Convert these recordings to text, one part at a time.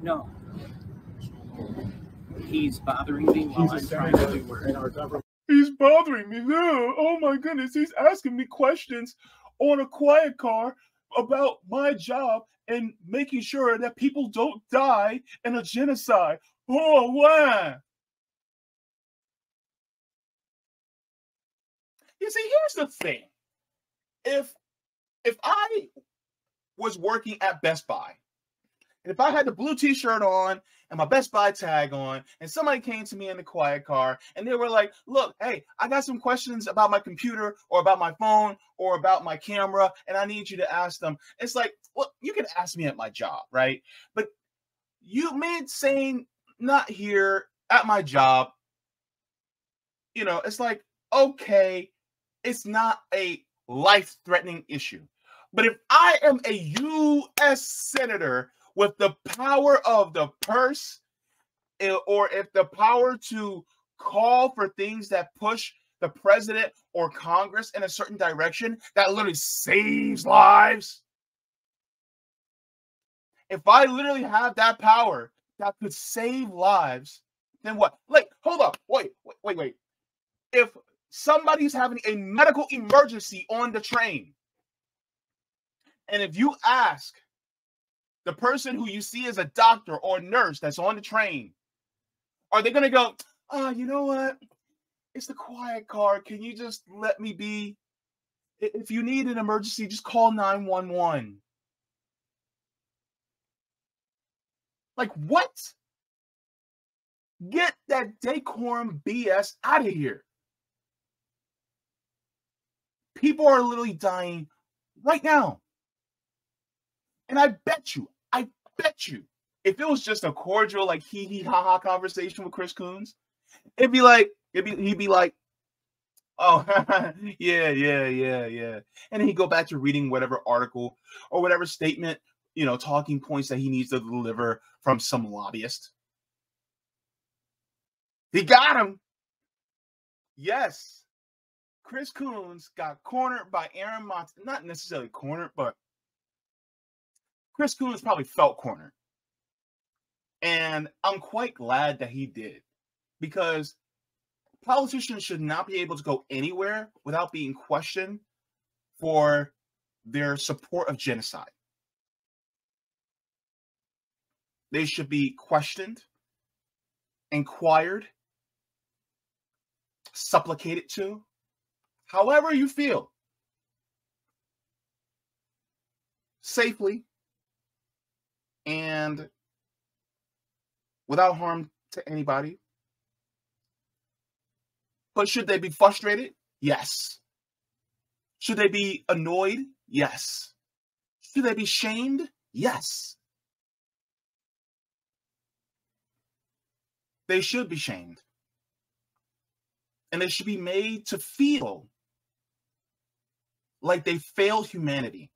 No. He's bothering me while I'm trying to do work. He's bothering me. No. Oh my goodness. He's asking me questions on a quiet car about my job and making sure that people don't die in a genocide. Oh, wow. You see, here's the thing. If I was working at Best Buy, and if I had the blue t-shirt on and my Best Buy tag on, and somebody came to me in the quiet car and they were like, look, hey, I got some questions about my computer or about my phone or about my camera, and I need you to ask them. It's like, well, you can ask me at my job, right? But you made saying not here at my job, you know, it's like, okay, it's not a life-threatening issue. But if I am a U.S. senator with the power of the purse, or if the power to call for things that push the president or Congress in a certain direction that literally saves lives, if I literally have that power that could save lives, then what? Like, hold up, wait. If somebody's having a medical emergency on the train, and if you ask the person who you see as a doctor or nurse that's on the train, are they going to go, oh, you know what? It's the quiet car. Can you just let me be? If you need an emergency, just call 911. Like, what? Get that decorum BS out of here. People are literally dying right now. And I bet you, if it was just a cordial, like, hee ha ha conversation with Chris Coons, he'd be like, oh, yeah. And then he'd go back to reading whatever article or whatever statement, you know, talking points that he needs to deliver from some lobbyist. He got him. Yes. Chris Coons got cornered by Aaron Mont. Not necessarily cornered, but Chris Coons probably felt cornered. And I'm quite glad that he did, because politicians should not be able to go anywhere without being questioned for their support of genocide. They should be questioned, inquired, supplicated to, however you feel, safely and without harm to anybody. But should they be frustrated? Yes. Should they be annoyed? Yes. Should they be shamed? Yes. They should be shamed. And they should be made to feel like they failed humanity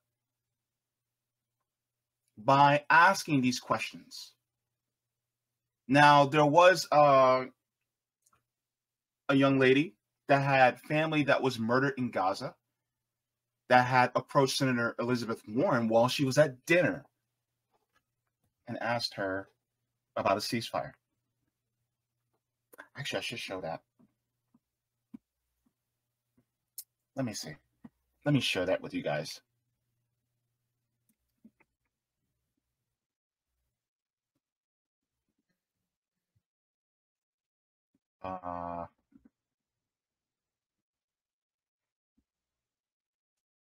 by asking these questions. Now, there was a young lady that had family that was murdered in Gaza that had approached Senator Elizabeth Warren while she was at dinner and asked her about a ceasefire. Actually, I should show that. Let me see. Let me share that with you guys.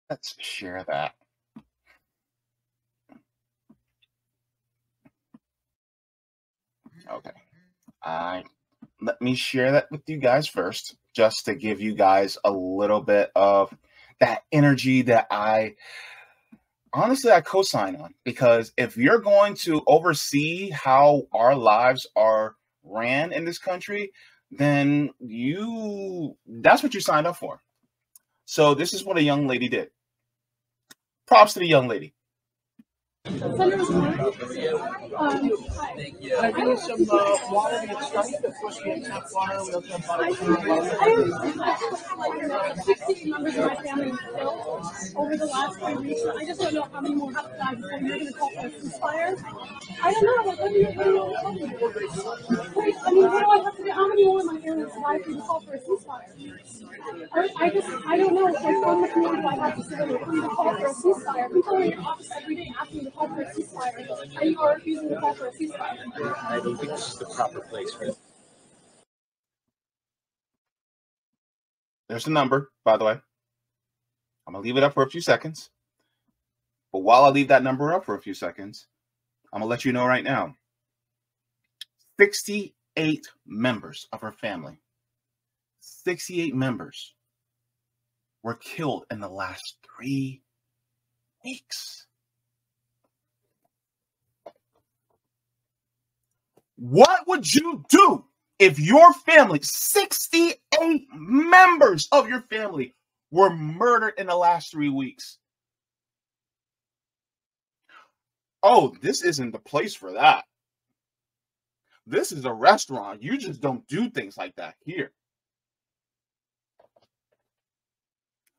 Let's share that. Okay. Let me share that with you guys first, just to give you guys a little bit of that energy that I co-sign on. Because if you're going to oversee how our lives are ran in this country, then that's what you signed up for. So this is what a young lady did. Props to the young lady. Senator Warren. Can I bring you some water to get started? Of course, we have tap water. We also have I 60 members of my family killed over the last 3 weeks. I just don't know how many more have to die before you're going to call for a ceasefire. I don't know. What do you tell me? Wait, I mean, what do I have to do? How many more of my family survive for you to call for a ceasefire? I don't know. Like, from the community, I have to sit there for you to call for a ceasefire. People in your office every day asking you to call for a ceasefire, and you are refusing to call for a ceasefire. I don't think this is the proper place for it. There's the number, by the way. I'm going to leave it up for a few seconds. But while I leave that number up for a few seconds, I'm going to let you know right now. 68 members of her family, 68 members were killed in the last 3 weeks. What would you do if your family, 68 members of your family, were murdered in the last 3 weeks? Oh, this isn't the place for that. This is a restaurant. You just don't do things like that here.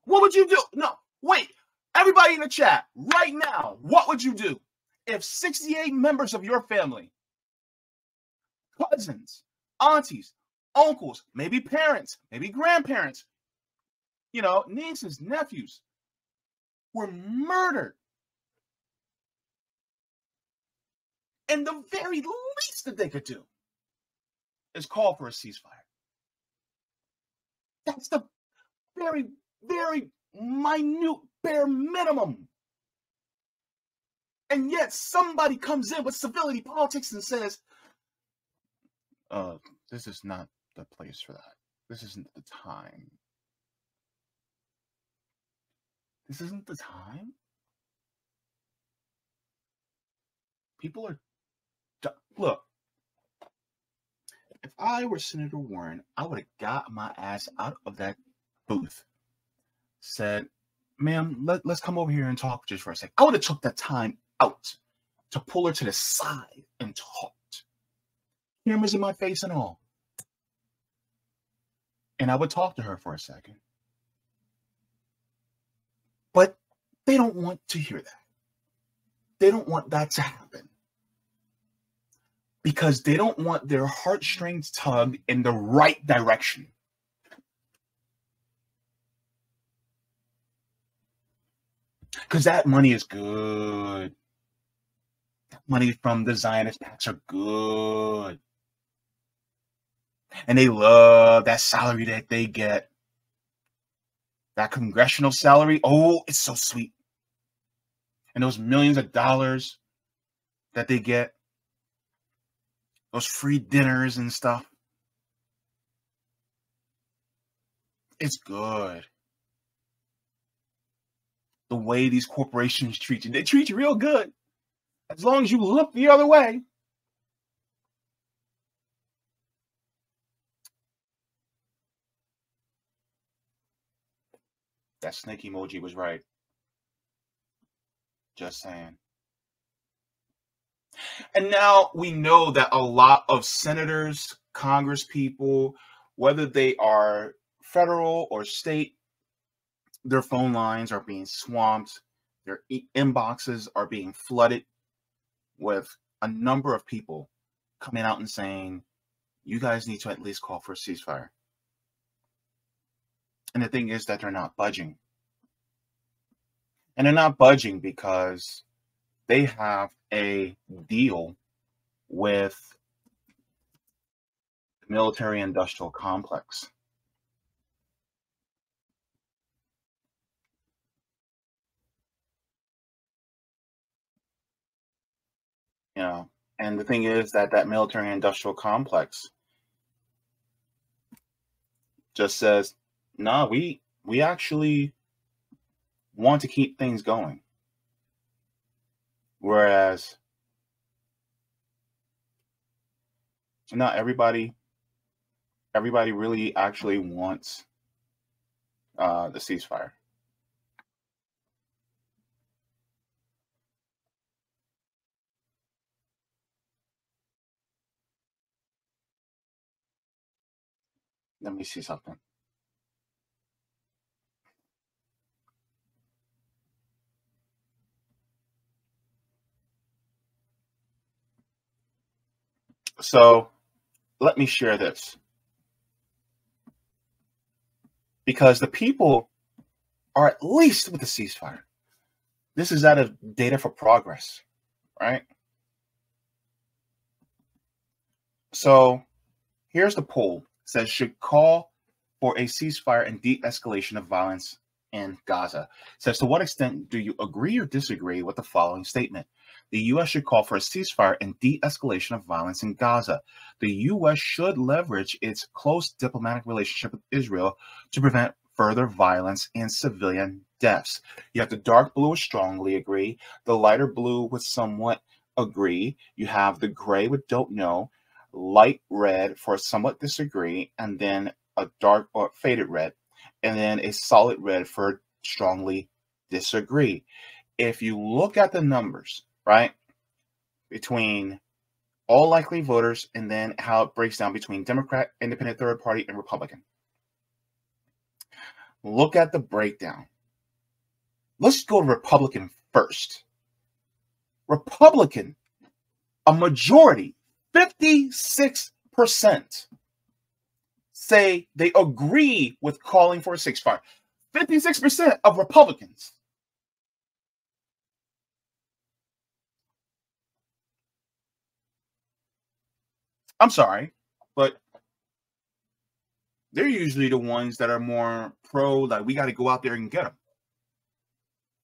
What would you do? No, wait. Everybody in the chat right now, what would you do if 68 members of your family, cousins, aunties, uncles, maybe parents, maybe grandparents, nieces, nephews, were murdered? And the very least that they could do is call for a ceasefire. That's the very, very minute, bare minimum. And yet somebody comes in with civility politics and says, this is not the place for that. This isn't the time. This isn't the time? People are... Look, if I were Senator Warren, I would have got my ass out of that booth, said, ma'am, let's come over here and talk just for a second. I would have took that time out to pull her to the side and talked. Cameras in my face and all. And I would talk to her for a second. But they don't want to hear that. They don't want that to happen. Because they don't want their heartstrings tugged in the right direction. Because that money is good. Money from the Zionist tax are good. And they love that salary that they get. That congressional salary, oh, it's so sweet. And those millions of dollars that they get. Those free dinners and stuff. It's good. The way these corporations treat you. They treat you real good. As long as you look the other way. That snake emoji was right. Just saying. And now we know that a lot of senators, Congress people, whether they are federal or state, their phone lines are being swamped. Their inboxes are being flooded with a number of people coming out and saying, you guys need to at least call for a ceasefire. And the thing is that they're not budging. And they're not budging because they have a deal with the military-industrial complex. And the thing is that that military-industrial complex just says, no, we actually want to keep things going. Whereas not everybody really actually wants the ceasefire. Let me see something. So let me share this, because the people are at least with the ceasefire. This is out of Data for Progress, right? So here's the poll. It says, should call for a ceasefire and de-escalation of violence in Gaza. It says, to what extent do you agree or disagree with the following statement? The U.S. should call for a ceasefire and de-escalation of violence in Gaza. The U.S. should leverage its close diplomatic relationship with Israel to prevent further violence and civilian deaths. You have the dark blue with strongly agree, the lighter blue with somewhat agree, you have the gray with don't know, light red for somewhat disagree, and then a dark or faded red, and then a solid red for strongly disagree. If you look at the numbers, right, between all likely voters and then how it breaks down between Democrat, Independent, Third Party, and Republican. Look at the breakdown. Let's go to Republican first. Republican, a majority, 56%, say they agree with calling for a ceasefire. 56% of Republicans. I'm sorry, but they're usually the ones that are more pro, like we got to go out there and get them.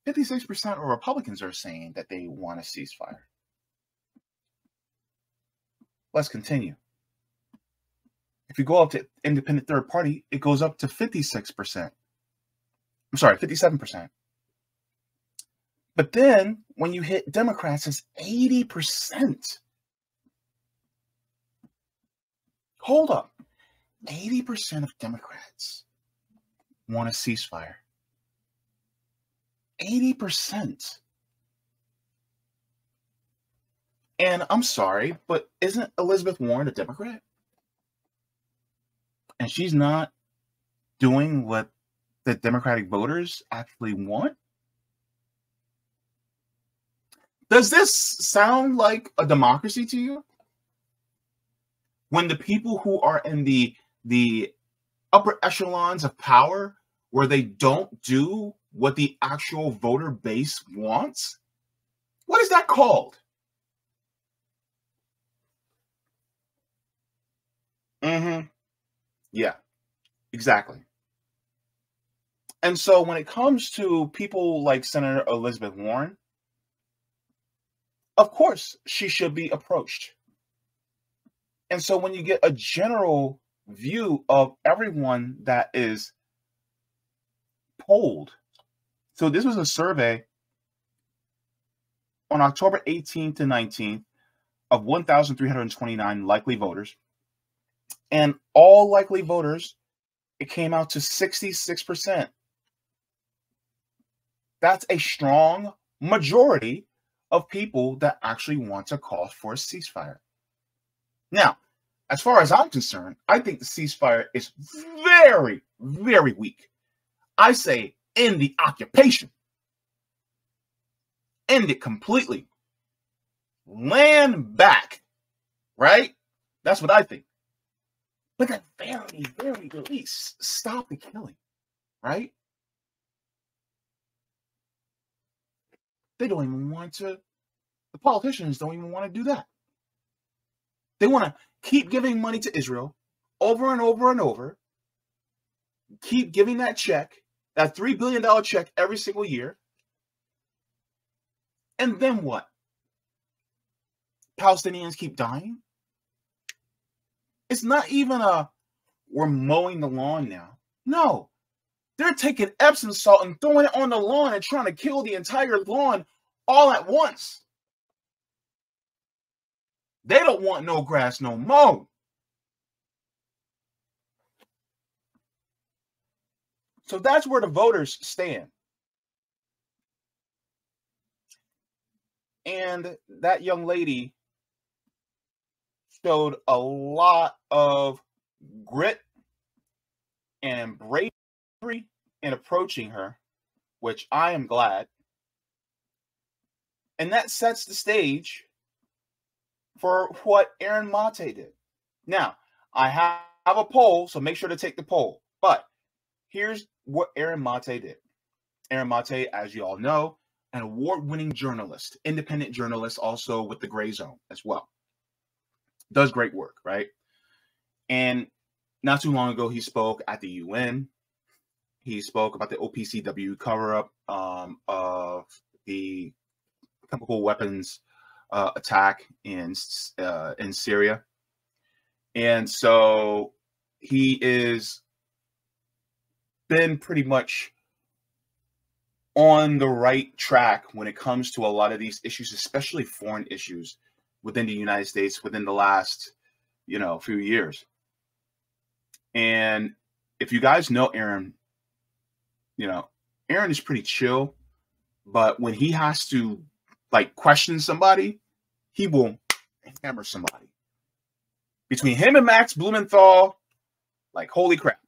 56% of Republicans are saying that they want a ceasefire. Let's continue. If you go up to Independent, Third Party, it goes up to 56%. I'm sorry, 57%. But then when you hit Democrats, it's 80%. Hold up. 80% of Democrats want a ceasefire. 80%. And I'm sorry, but isn't Elizabeth Warren a Democrat? And she's not doing what the Democratic voters actually want? Does this sound like a democracy to you? When the people who are in the upper echelons of power, where they don't do what the actual voter base wants? What is that called? Yeah, exactly. And so when it comes to people like Senator Elizabeth Warren, of course she should be approached. And so when you get a general view of everyone that is polled, so this was a survey on October 18th to 19th of 1,329 likely voters. And all likely voters, it came out to 66%. That's a strong majority of people that actually want to call for a ceasefire. Now, as far as I'm concerned, I think the ceasefire is very, very weak. I say end the occupation. End it completely. Land back. Right? That's what I think. But at very, very least, stop the killing. Right? They don't even want to, the politicians don't even want to do that. They want to keep giving money to Israel over and over and over. Keep giving that check, that $3 billion check every single year. And then what? Palestinians keep dying? It's not even we're mowing the lawn now. No. They're taking Epsom salt and throwing it on the lawn and trying to kill the entire lawn all at once. They don't want no grass no more. So that's where the voters stand. And that young lady showed a lot of grit and bravery in approaching her, which I am glad. And that sets the stage for what Aaron Mate did. Now, I have a poll, so make sure to take the poll. But here's what Aaron Mate did. Aaron Mate, as you all know, an award-winning journalist, independent journalist, also with the Gray Zone as well. Does great work, right? And not too long ago, he spoke at the UN. He spoke about the OPCW cover-up of the chemical weapons attack in Syria. And so he is been pretty much on the right track when it comes to a lot of these issues, especially foreign issues within the United States within the last, few years. And if you guys know Aaron, Aaron is pretty chill, but when he has to question somebody, he will hammer somebody. Between him and Max Blumenthal, holy crap,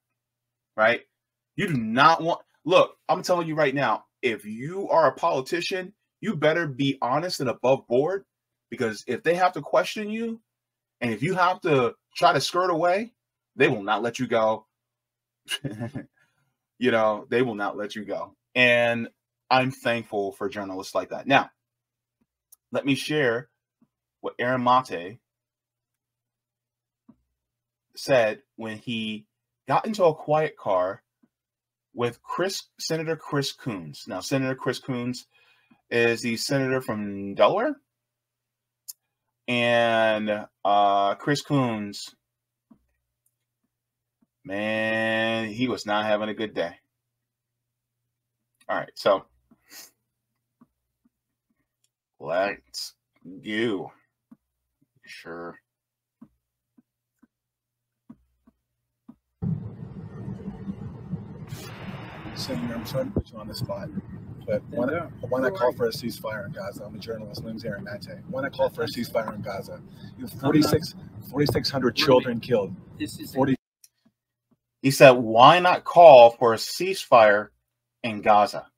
right? You do not want, look, I'm telling you right now, if you are a politician, you better be honest and above board, because if they have to question you and if you have to try to skirt away, they will not let you go. They will not let you go. And I'm thankful for journalists like that. Now, let me share what Aaron Mate said when he got into a quiet car with Senator Chris Coons. Now, Senator Chris Coons is the senator from Delaware. And Chris Coons, man, he was not having a good day. All right, so let's go. Sure. Senator, I'm sorry to put you on the spot, but when I call for a ceasefire in Gaza, I'm a journalist, my name's Aaron Mate. When I call for a ceasefire in Gaza, you have 4,600 children killed. He said, why not call for a ceasefire in Gaza?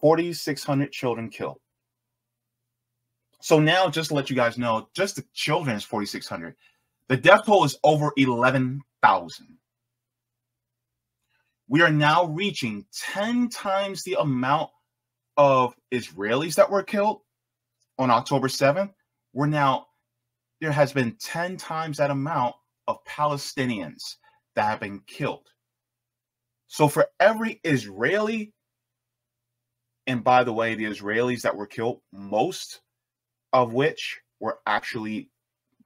4,600 children killed. So now, just to let you guys know, just the children is 4,600. The death toll is over 11,000. We are now reaching 10 times the amount of Israelis that were killed on October 7th. There has been 10 times that amount of Palestinians that have been killed. So for every Israeli, and by the way, the Israelis that were killed, most of which were actually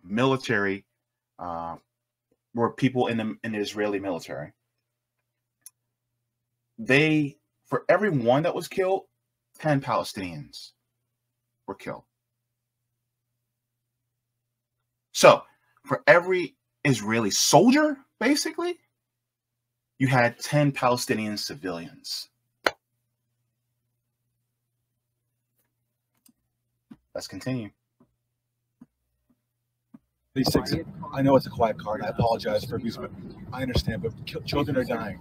military, were people in the Israeli military. For every one that was killed, 10 Palestinians were killed. So for every Israeli soldier, basically, you had 10 Palestinian civilians. Let's continue. I know it's a quiet car, and I apologize for abuse, but I understand, but children are dying.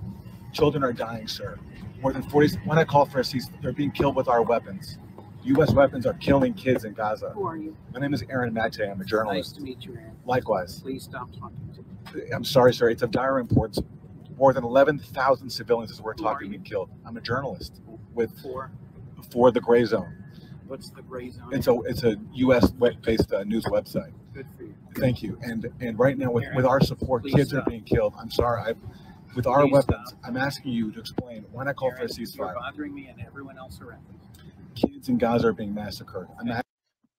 Children are dying, sir. More than 40. When I call for a cease, they're being killed with our weapons. U.S. weapons are killing kids in Gaza. Who are you? My name is Aaron Mate. I'm a journalist. Nice to meet you, Aaron. Likewise. Please stop talking to me. I'm sorry, sir. It's of dire importance. More than 11,000 civilians, as we're talking, being killed. I'm a journalist for the Gray Zone. What's the Gray Zone? It's a U.S. based news website. Good for you. Thank you. And right now, with our support, kids are being killed. I'm sorry. With our weapons, I'm asking you to explain when I call for a ceasefire. You're bothering me and everyone else around me. Kids in Gaza are being massacred.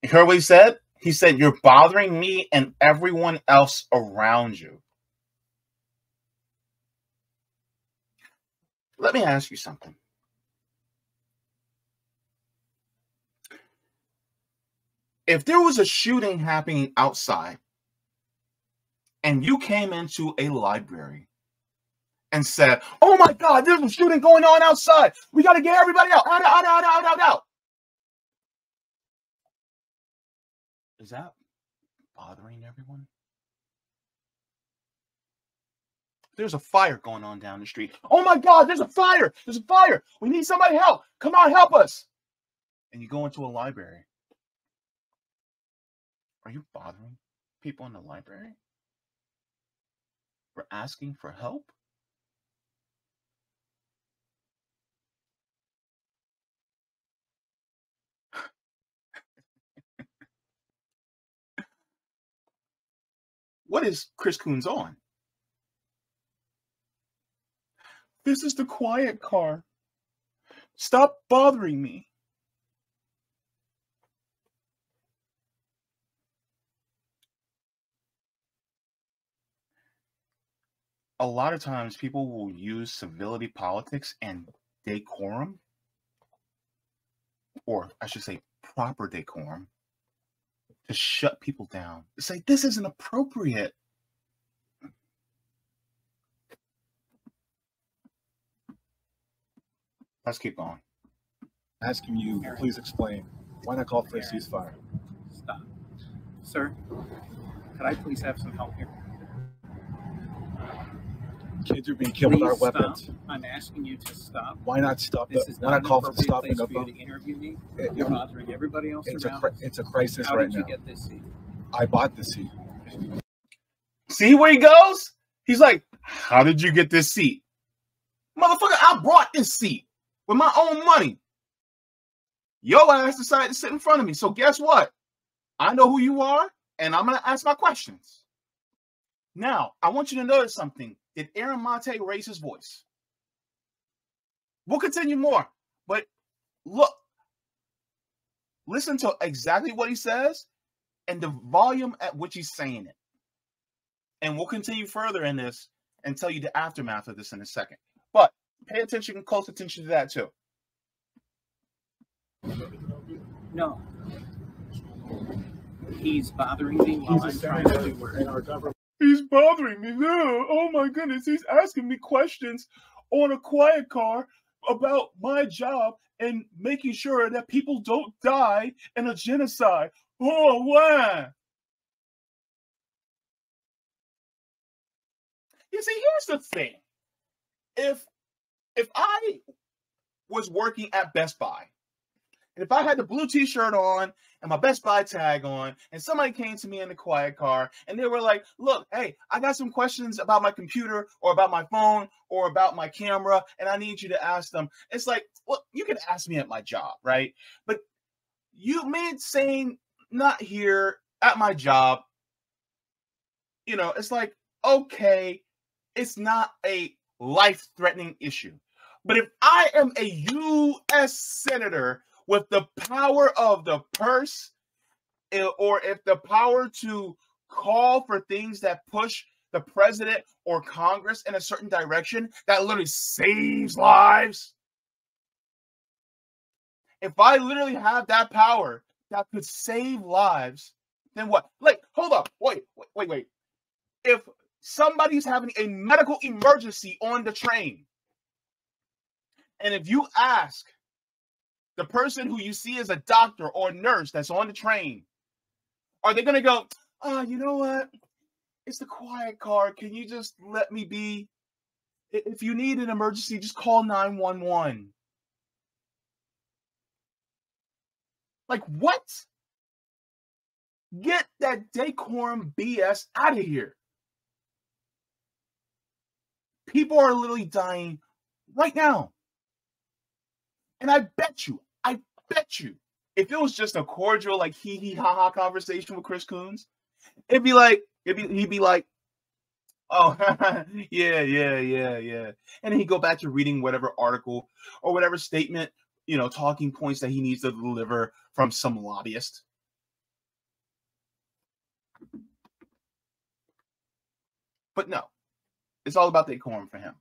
You heard what he said? He said, you're bothering me and everyone else around you. Let me ask you something. If there was a shooting happening outside and you came into a library and said, oh my God, there's a shooting going on outside. We got to get everybody out. Out. Is that bothering everyone? there's a fire going on down the street. Oh my God, there's a fire. There's a fire. We need somebody help. Come on, help us. And you go into a library. Are you bothering people in the library for asking for help? What is Chris Coons on? This is the quiet car. Stop bothering me. A lot of times people will use civility politics and decorum, or I should say proper decorum, to shut people down. To say, this isn't appropriate. Let's keep going. Asking you, please explain. Why not call for a ceasefire? Stop. Sir, could I please have some help here? Kids are being killed with our weapons. Stop. I'm asking you to stop. Why not stop? This is Why not not call an for appropriate stopping place the for you vote? to interview me. You're bothering everybody else around us. It's a crisis How right did you now. get this seat? I bought the seat. See where he goes? He's like, how did you get this seat? Motherfucker, I brought this seat with my own money. Yo ass decided to sit in front of me. So guess what? I know who you are, and I'm going to ask my questions. Now, I want you to notice something. Did Aaron Monte raise his voice? We'll continue more, but look, listen to exactly what he says and the volume at which he's saying it. And we'll continue further in this and tell you the aftermath of this in a second. But pay attention, close attention to that too. No. He's bothering me while I'm trying to do work. He's bothering me. No. Oh my goodness. He's asking me questions on a quiet car about my job and making sure that people don't die in a genocide. Oh, wow. You see, here's the thing. If I was working at Best Buy, and if I had the blue t-shirt on and my Best Buy tag on, and somebody came to me in the quiet car and they were like, look, hey, I got some questions about my computer or about my phone or about my camera, and I need you to ask them. It's like, well, you can ask me at my job, right? But you made saying not here at my job, you know, it's like, okay, it's not a life-threatening issue. But if I am a U.S. senator with the power of the purse, or if the power to call for things that push the president or Congress in a certain direction that literally saves lives, if I literally have that power that could save lives, then what? Like, hold up, wait. If somebody's having a medical emergency on the train, and if you ask the person who you see as a doctor or nurse that's on the train, are they going to go, you know what? It's the quiet car. Can you just let me be? If you need an emergency, just call 911. Like, what? Get that decorum BS out of here. People are literally dying right now. And I bet you, if it was just a cordial, like, hee ha ha conversation with Chris Coons, he'd be like, oh, yeah. And then he'd go back to reading whatever article or whatever statement, you know, talking points that he needs to deliver from some lobbyist. But no, it's all about decorum for him.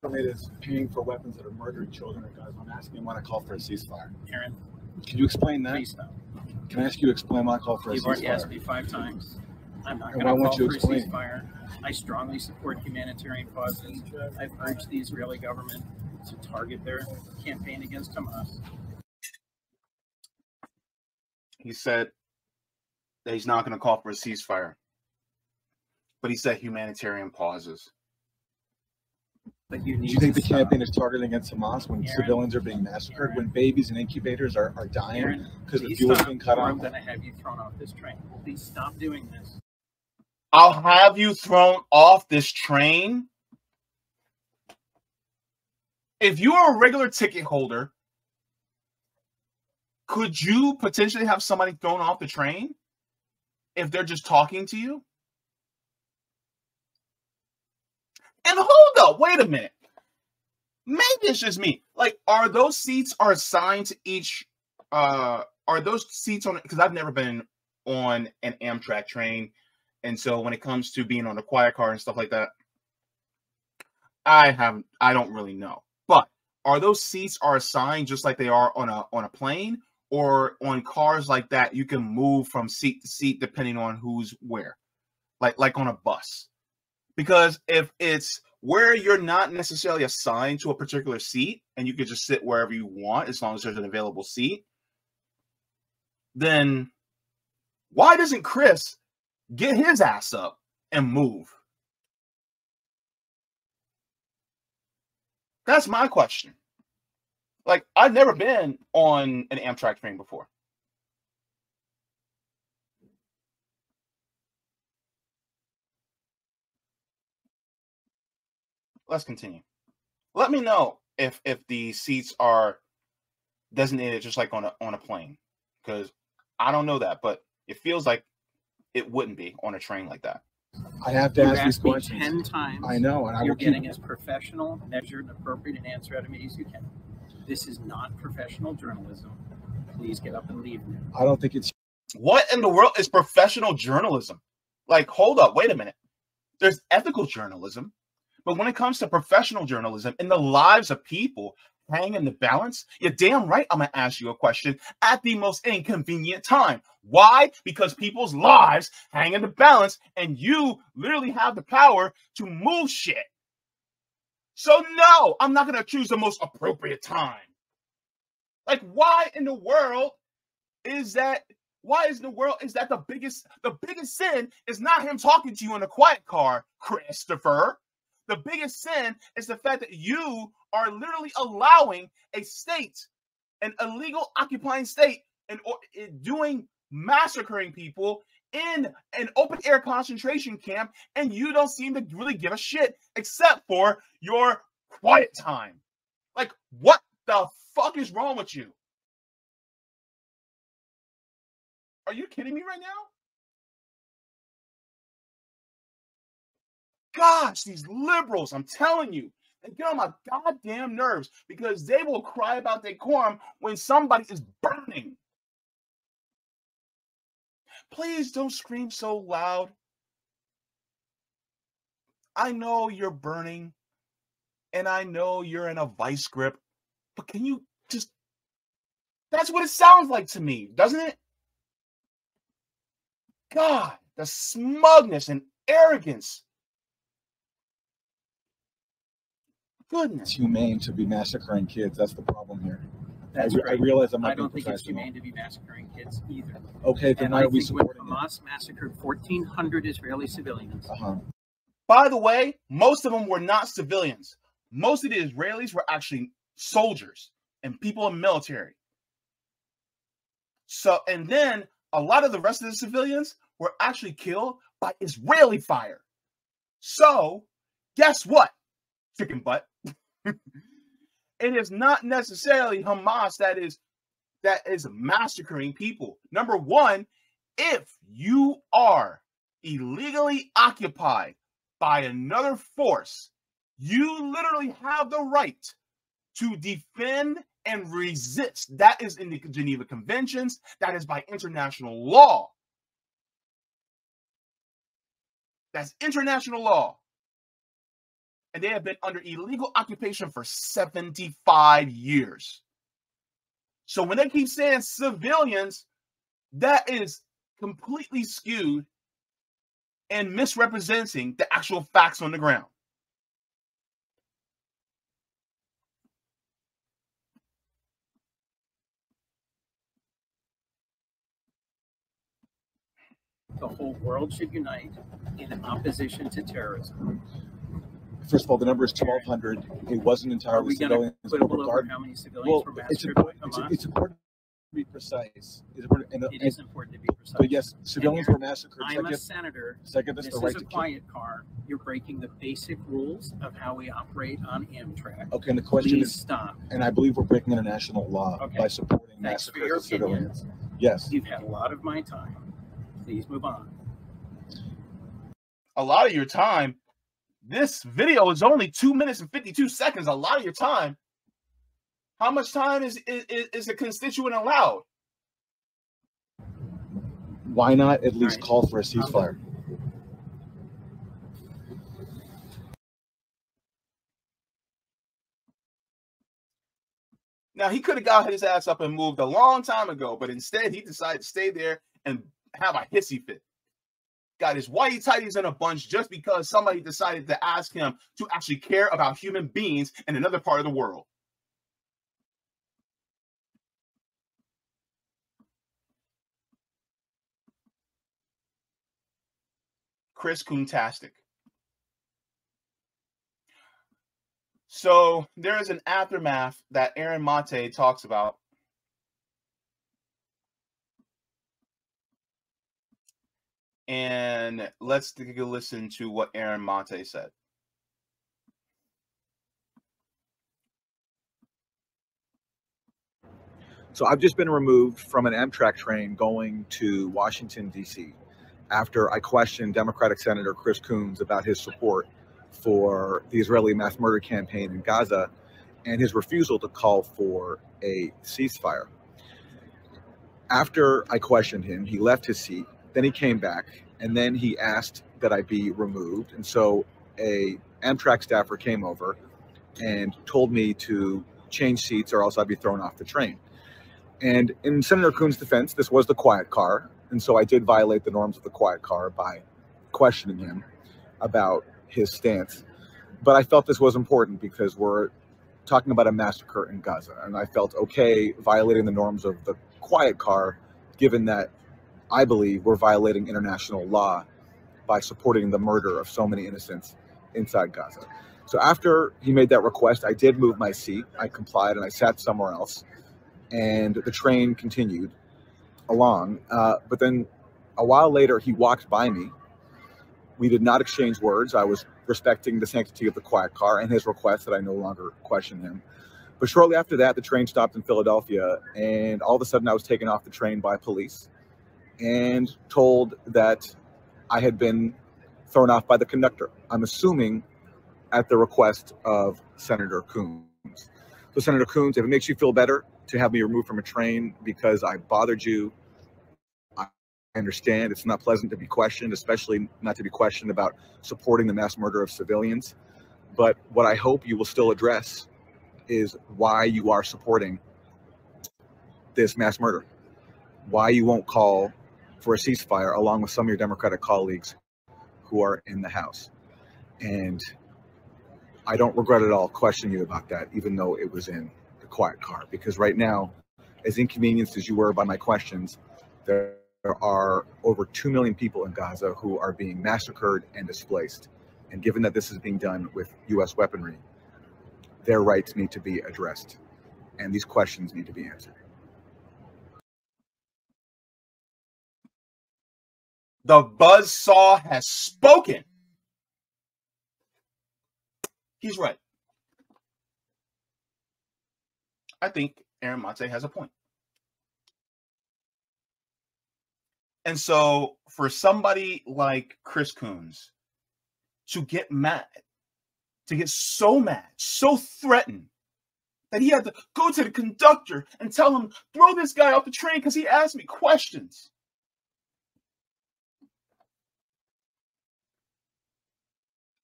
Is paying for weapons that are murdering children in Gaza. I'm asking him why not call for a ceasefire. Aaron, Can you explain that? please stop. Can I ask you to explain why I call for a You've already asked ceasefire? me 5 times. I'm not And going why to won't call you for a explain? ceasefire. I strongly support humanitarian causes. I've urged the Israeli government to target their campaign against Hamas. He said that he's not going to call for a ceasefire. but he said humanitarian pauses. But you Do need you think to the campaign is targeted against Hamas when Aaron, civilians are being massacred, when babies and incubators are dying because the please fuel's stop, being cut or off? I'm going to have you thrown off this train. Please stop doing this. I'll have you thrown off this train. If you are a regular ticket holder, could you potentially have somebody thrown off the train if they're just talking to you? And hold up, wait a minute. Maybe it's just me. Like, are those seats assigned to each? Are those seats on? Because I've never been on an AmTrak train, and so when it comes to being on a quiet car and stuff like that, I don't really know. But are those seats assigned just like they are on a plane, or on cars like that you can move from seat to seat depending on who's where, like on a bus? Because if it's where you're not necessarily assigned to a particular seat and you can just sit wherever you want as long as there's an available seat, then why doesn't Chris get his ass up and move? That's my question. Like, I've never been on an AmTrak train before. Let's continue. Let me know if the seats are designated just like on a plane, because I don't know that, but it feels like it wouldn't be on a train like that. I have to ask these questions 10 times. I know, and you're getting as professional, measured, and appropriate an answer out of me as you can. This is not professional journalism. Please get up and leave now. I don't think it's. What in the world is professional journalism? Like, hold up, wait a minute. There's ethical journalism, but when it comes to professional journalism and the lives of people hang in the balance, you're damn right I'm going to ask you a question at the most inconvenient time. Why? Because people's lives hang in the balance and you literally have the power to move shit. So no, I'm not going to choose the most appropriate time. Like, why in the world is that? Why is that the biggest sin is not him talking to you in a quiet car, Christopher? The biggest sin is the fact that you are literally allowing a state, an illegal occupying state, and doing massacring people in an open air concentration camp, and you don't seem to really give a shit except for your quiet time. Like, what the fuck is wrong with you? Are you kidding me right now? Gosh, these liberals, I'm telling you, they get on my goddamn nerves because they will cry about decorum when somebody is burning. Please don't scream so loud. I know you're burning, and I know you're in a vice grip, but can you just... That's what it sounds like to me, doesn't it? God, the smugness and arrogance. Goodness. It's humane to be massacring kids. That's the problem here. That's I realize I'm not I don't being think it's professional. humane to be massacring kids either. Okay, then And why I are we think when supporting it? Hamas massacred 1,400 Israeli civilians. By the way, most of them were not civilians. Most of the Israelis were actually soldiers and people in military. So, and then a lot of the rest of the civilians were actually killed by Israeli fire. So, guess what, chicken butt? It is not necessarily Hamas that is massacring people. Number one, if you are illegally occupied by another force, you literally have the right to defend and resist. That is in the Geneva Conventions. That is by international law. That's international law. And they have been under illegal occupation for 75 years. So when they keep saying civilians, that is completely skewed and misrepresenting the actual facts on the ground. the whole world should unite in opposition to terrorism. First of all, the number is 1,200. It wasn't Are entirely we going to civilians. quibble over how many civilians were massacred by Hamas? It's important to be precise. It is important to be precise. But yes, civilians were massacred. I'm a senator. This is a quiet car. You're breaking the basic rules of how we operate on AmTrak. Okay, and the question is, stop. And I believe we're breaking international law by supporting massacres of civilians. Yes. You've had a lot of my time. Please move on. A lot of your time? This video is only 2 minutes and 52 seconds. A lot of your time. How much time is a constituent allowed? Why not at least call for a ceasefire? Now, he could have got his ass up and moved a long time ago, but instead he decided to stay there and have a hissy fit. Got his whitey tighties in a bunch just because somebody decided to ask him to actually care about human beings in another part of the world. Chris Coontastic. So there is an aftermath that Aaron Mate talks about. And let's take a listen to what Aaron Mate said. So I've just been removed from an AmTrak train going to Washington, D.C. after I questioned Democratic Senator Chris Coons about his support for the Israeli mass murder campaign in Gaza and his refusal to call for a ceasefire. After I questioned him, he left his seat, then he came back, and then he asked that I be removed. And so a AmTrak staffer came over and told me to change seats or else I'd be thrown off the train. And in Senator Coons' defense, this was the quiet car. And so I did violate the norms of the quiet car by questioning him about his stance. But I felt this was important because we're talking about a massacre in Gaza. And I felt okay violating the norms of the quiet car, given that I believe we're violating international law by supporting the murder of so many innocents inside Gaza. So after he made that request, I did move my seat. I complied and I sat somewhere else. And the train continued along. But then a while later, he walked by me. We did not exchange words. I was respecting the sanctity of the quiet car and his request that I no longer question him. But shortly after that, the train stopped in Philadelphia, and all of a sudden I was taken off the train by police and told that I had been thrown off by the conductor. I'm assuming at the request of Senator Coons. So Senator Coons, if it makes you feel better to have me removed from a train because I bothered you, I understand it's not pleasant to be questioned, especially not to be questioned about supporting the mass murder of civilians. But what I hope you will still address is why you are supporting this mass murder, why you won't call for a ceasefire along with some of your Democratic colleagues who are in the House. And I don't regret at all questioning you about that, even though it was in the quiet car, because right now, as inconvenienced as you were by my questions, there are over 2 million people in Gaza who are being massacred and displaced. And given that this is being done with U.S. weaponry, their rights need to be addressed, and these questions need to be answered. The buzzsaw has spoken. He's right. I think Aaron Mate has a point. And so for somebody like Chris Coons to get mad, to get so mad, so threatened, that he had to go to the conductor and tell him, throw this guy off the train because he asked me questions.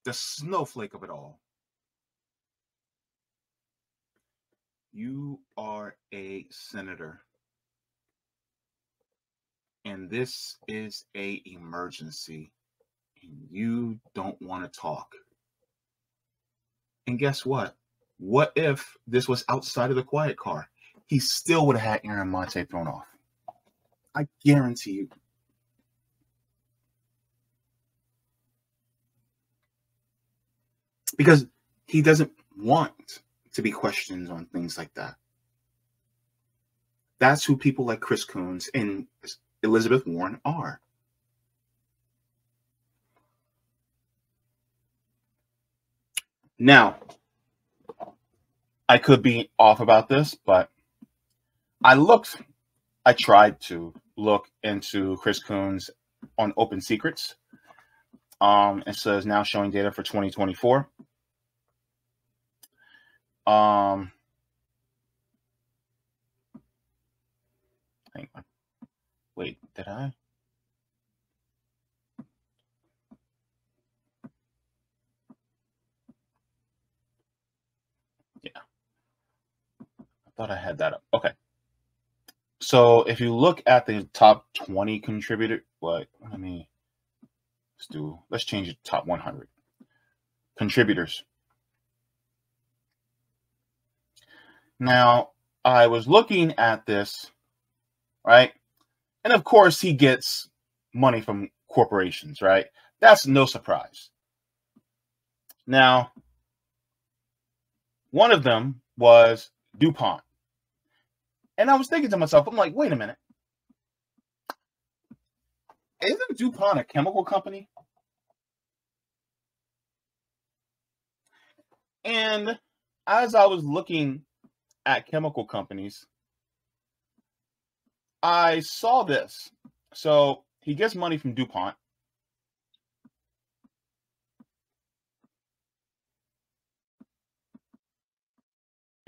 The snowflake of it all. You are a senator. And this is an emergency. And you don't want to talk. And guess what? What if this was outside of the quiet car? He still would have had Aaron Mate thrown off. I guarantee you. because he doesn't want to be questioned on things like that. That's who people like Chris Coons and Elizabeth Warren are. Now, I could be off about this, but I tried to look into Chris Coons on Open Secrets. It says now showing data for 2024. Hang on. Wait, did I? Yeah. I thought I had that up. Okay. So if you look at the top 20 contributor, let's change it to top 100 contributors. Now, I was looking at this, right? And of course, he gets money from corporations, right? That's no surprise. Now, one of them was DuPont. And I was thinking to myself, I'm like, wait a minute. Isn't DuPont a chemical company? And as I was looking at chemical companies, I saw this. So he gets money from DuPont.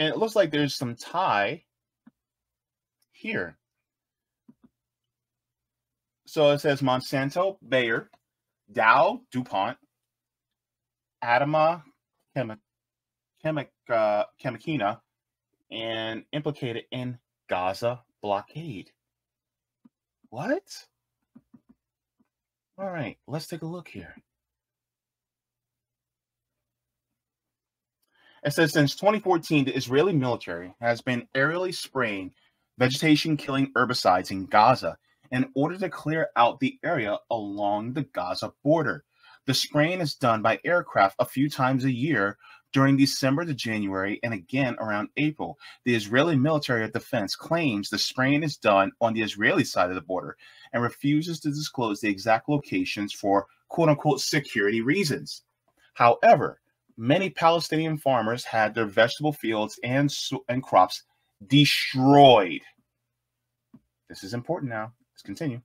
And it looks like there's some tie here. So it says Monsanto, Bayer, Dow, DuPont, Adama, Chemicina, and implicated in Gaza blockade. What? All right, let's take a look here. It says since 2014, the Israeli military has been aerially spraying vegetation-killing herbicides in Gaza in order to clear out the area along the Gaza border. The spraying is done by aircraft a few times a year during December to January and again around April. The Israeli Military of Defense claims the spraying is done on the Israeli side of the border and refuses to disclose the exact locations for quote-unquote security reasons. However, many Palestinian farmers had their vegetable fields and crops destroyed. This is important now. Let's continue.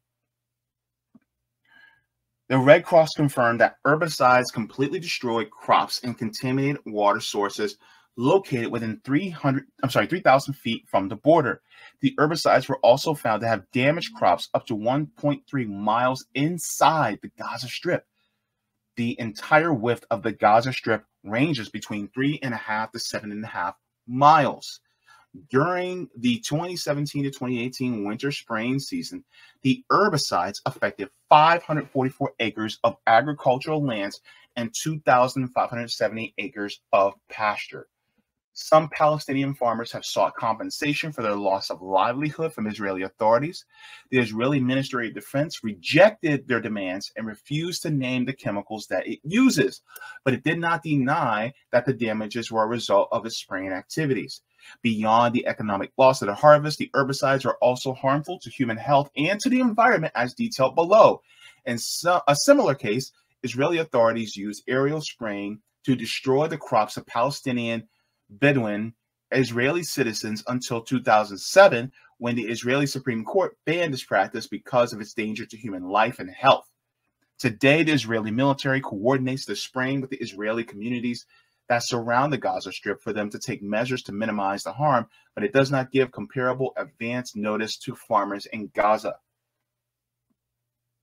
The Red Cross confirmed that herbicides completely destroyed crops and contaminated water sources located within 3,000 feet from the border. The herbicides were also found to have damaged crops up to 1.3 miles inside the Gaza Strip. The entire width of the Gaza Strip ranges between 3.5 to 7.5 miles. During the 2017 to 2018 winter spraying season, the herbicides affected 544 acres of agricultural lands and 2,570 acres of pasture. Some Palestinian farmers have sought compensation for their loss of livelihood from Israeli authorities. The Israeli Ministry of Defense rejected their demands and refused to name the chemicals that it uses, but it did not deny that the damages were a result of its spraying activities. Beyond the economic loss of the harvest, the herbicides are also harmful to human health and to the environment as detailed below. In a similar case, Israeli authorities used aerial spraying to destroy the crops of Palestinian Bedouin Israeli citizens until 2007, when the Israeli Supreme Court banned this practice because of its danger to human life and health. Today, the Israeli military coordinates the spraying with the Israeli communities that surround the Gaza Strip for them to take measures to minimize the harm, but it does not give comparable advance notice to farmers in Gaza.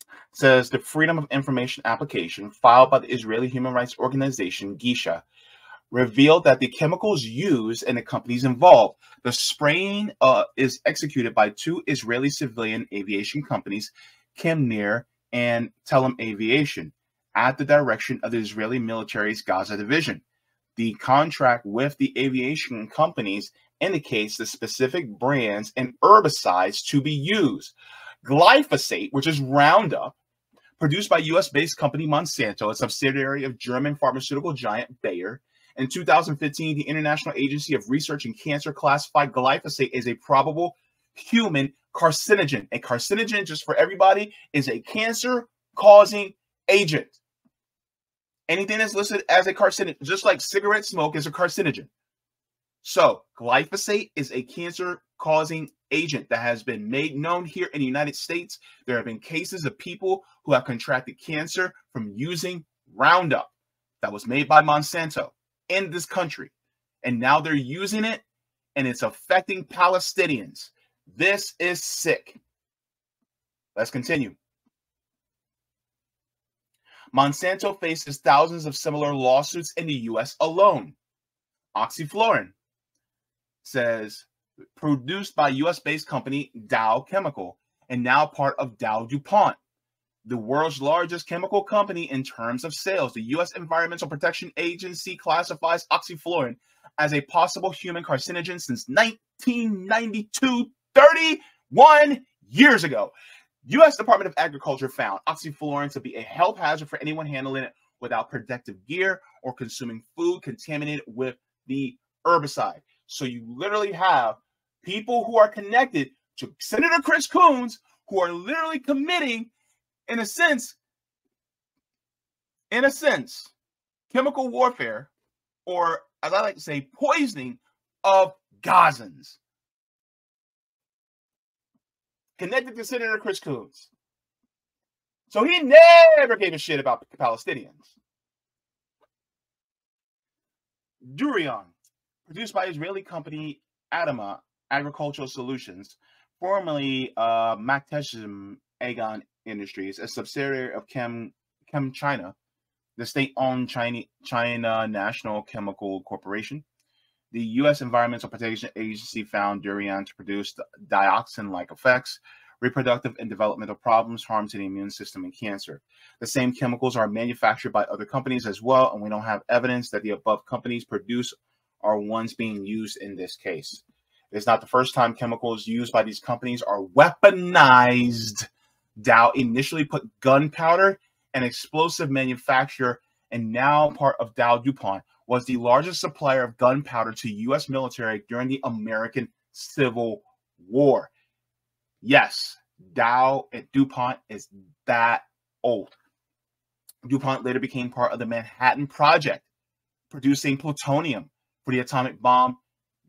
It says the Freedom of Information application filed by the Israeli human rights organization Gisha revealed that the chemicals used and the companies involved. The spraying is executed by two Israeli civilian aviation companies, Chemnir and Telem Aviation, at the direction of the Israeli military's Gaza division. The contract with the aviation companies indicates the specific brands and herbicides to be used. Glyphosate, which is Roundup, produced by US-based company Monsanto, a subsidiary of German pharmaceutical giant Bayer. In 2015, the International Agency of Research in Cancer classified glyphosate as a probable human carcinogen. A carcinogen, just for everybody, is a cancer-causing agent. Anything that's listed as a carcinogen, just like cigarette smoke is a carcinogen. So glyphosate is a cancer-causing agent that has been made known here in the United States. There have been cases of people who have contracted cancer from using Roundup that was made by Monsanto in this country. And now they're using it, and it's affecting Palestinians. This is sick. Let's continue. Monsanto faces thousands of similar lawsuits in the U.S. alone. Oxyflorin says, produced by U.S.-based company Dow Chemical and now part of DowDuPont, the world's largest chemical company in terms of sales. The U.S. Environmental Protection Agency classifies oxyflorin as a possible human carcinogen since 1992, 31 years ago. U.S. Department of Agriculture found oxyflorin to be a health hazard for anyone handling it without protective gear or consuming food contaminated with the herbicide. So you literally have people who are connected to Senator Chris Coons who are literally committing, in a sense, chemical warfare, or as I like to say, poisoning of Gazans. Connected to Senator Chris Coons. So he never gave a shit about Palestinians. Durian, produced by Israeli company Adama Agricultural Solutions, formerly Makteshim Agon Industries, a subsidiary of Chem China, the state-owned China National Chemical Corporation. The U.S. Environmental Protection Agency found durian to produce dioxin-like effects, reproductive and developmental problems, harm to the immune system, and cancer. The same chemicals are manufactured by other companies as well, and we don't have evidence that the above companies produce are ones being used in this case. It's not the first time chemicals used by these companies are weaponized. Dow initially put gunpowder and explosive manufacturer, and now part of DowDuPont, was the largest supplier of gunpowder to U.S. military during the American Civil War. Yes, Dow and DuPont is that old. DuPont later became part of the Manhattan Project, producing plutonium for the atomic bomb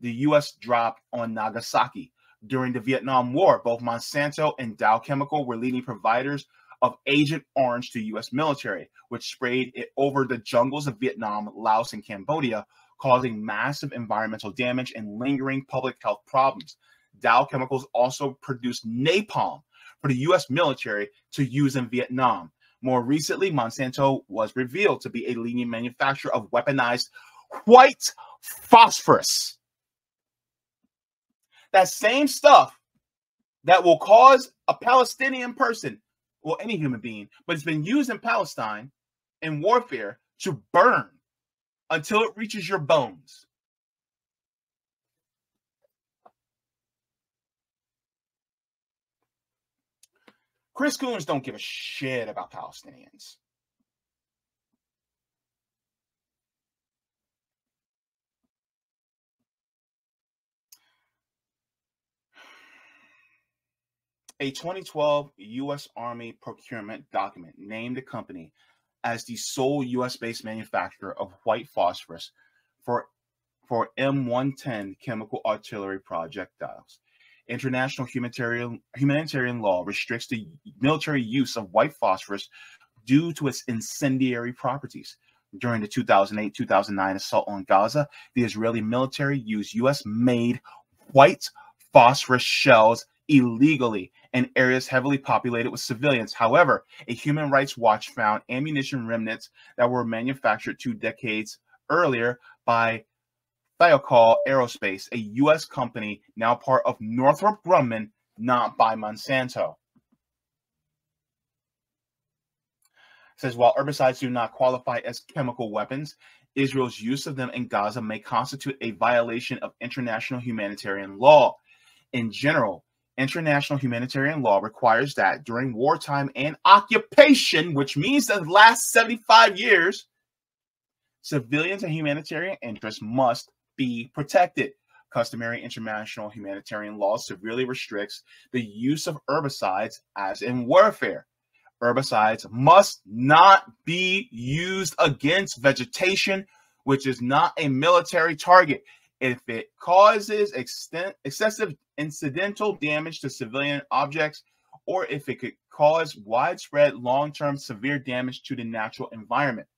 the U.S. dropped on Nagasaki. During the Vietnam War, both Monsanto and Dow Chemical were leading providers of Agent Orange to U.S. military, which sprayed it over the jungles of Vietnam, Laos, and Cambodia, causing massive environmental damage and lingering public health problems. Dow Chemicals also produced napalm for the U.S. military to use in Vietnam. More recently, Monsanto was revealed to be a leading manufacturer of weaponized white phosphorus. That same stuff that will cause a Palestinian person, well, any human being, but it's been used in Palestine in warfare to burn until it reaches your bones. Chris Coons don't give a shit about Palestinians. A 2012 U.S. Army procurement document named the company as the sole U.S.-based manufacturer of white phosphorus for M110 chemical artillery projectiles. International humanitarian law restricts the military use of white phosphorus due to its incendiary properties. During the 2008-2009 assault on Gaza, the Israeli military used U.S.-made white phosphorus shells illegally in areas heavily populated with civilians. However, a Human Rights Watch found ammunition remnants that were manufactured 2 decades earlier by Thiokol Aerospace, a U.S. company now part of Northrop Grumman, not by Monsanto. It says, while herbicides do not qualify as chemical weapons, Israel's use of them in Gaza may constitute a violation of international humanitarian law. In general, International humanitarian law requires that during wartime and occupation, which means the last 75 years, civilians and humanitarian interests must be protected. Customary international humanitarian law severely restricts the use of herbicides as in warfare. Herbicides must not be used against vegetation, which is not a military target, if it causes excessive incidental damage to civilian objects, or if it could cause widespread, long-term, severe damage to the natural environment.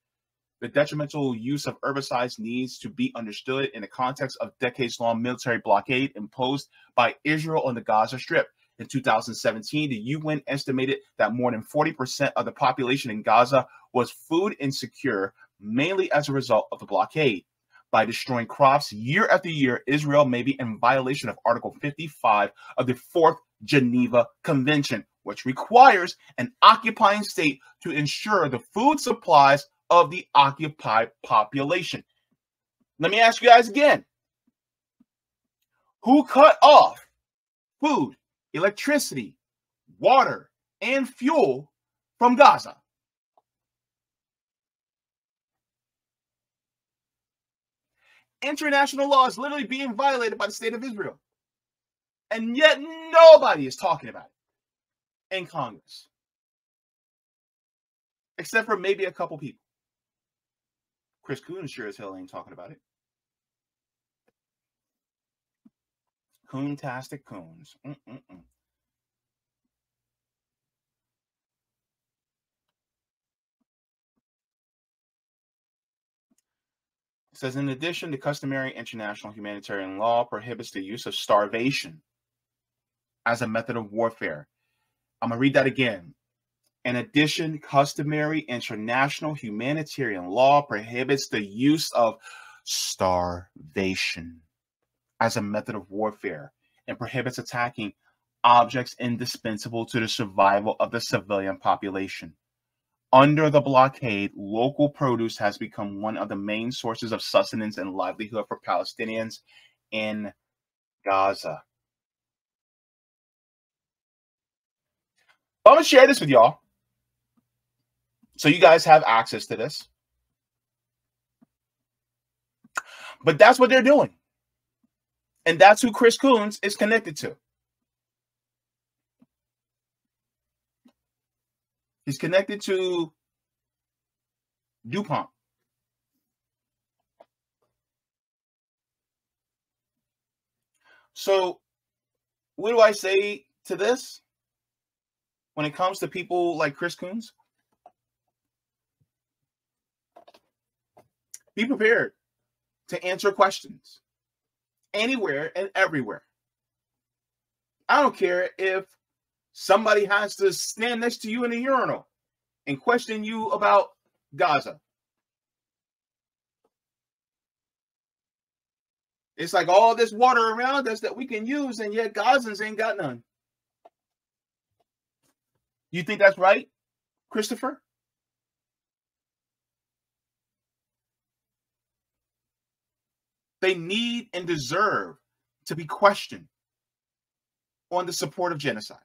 The detrimental use of herbicides needs to be understood in the context of decades-long military blockade imposed by Israel on the Gaza Strip. In 2017, the UN estimated that more than 40% of the population in Gaza was food insecure, mainly as a result of the blockade. By destroying crops year after year, Israel may be in violation of Article 55 of the Fourth Geneva Convention, which requires an occupying state to ensure the food supplies of the occupied population. Let me ask you guys again. Who cut off food, electricity, water, and fuel from Gaza? International law is literally being violated by the state of Israel. And yet nobody is talking about it in Congress. Except for maybe a couple people. Chris Coons sure as hell ain't talking about it. Coontastic Coons. It says, in addition, the customary international humanitarian law prohibits the use of starvation as a method of warfare. I'm going to read that again. In addition, customary international humanitarian law prohibits the use of starvation as a method of warfare and prohibits attacking objects indispensable to the survival of the civilian population. Under the blockade, local produce has become one of the main sources of sustenance and livelihood for Palestinians in Gaza. I'm going to share this with y'all so you guys have access to this. But that's what they're doing. And that's who Chris Coons is connected to. He's connected to DuPont. So what do I say to this when it comes to people like Chris Coons? Be prepared to answer questions anywhere and everywhere. I don't care if somebody has to stand next to you in a urinal and question you about Gaza. It's like all this water around us that we can use, and yet Gazans ain't got none. You think that's right, Christopher? They need and deserve to be questioned on the support of genocide.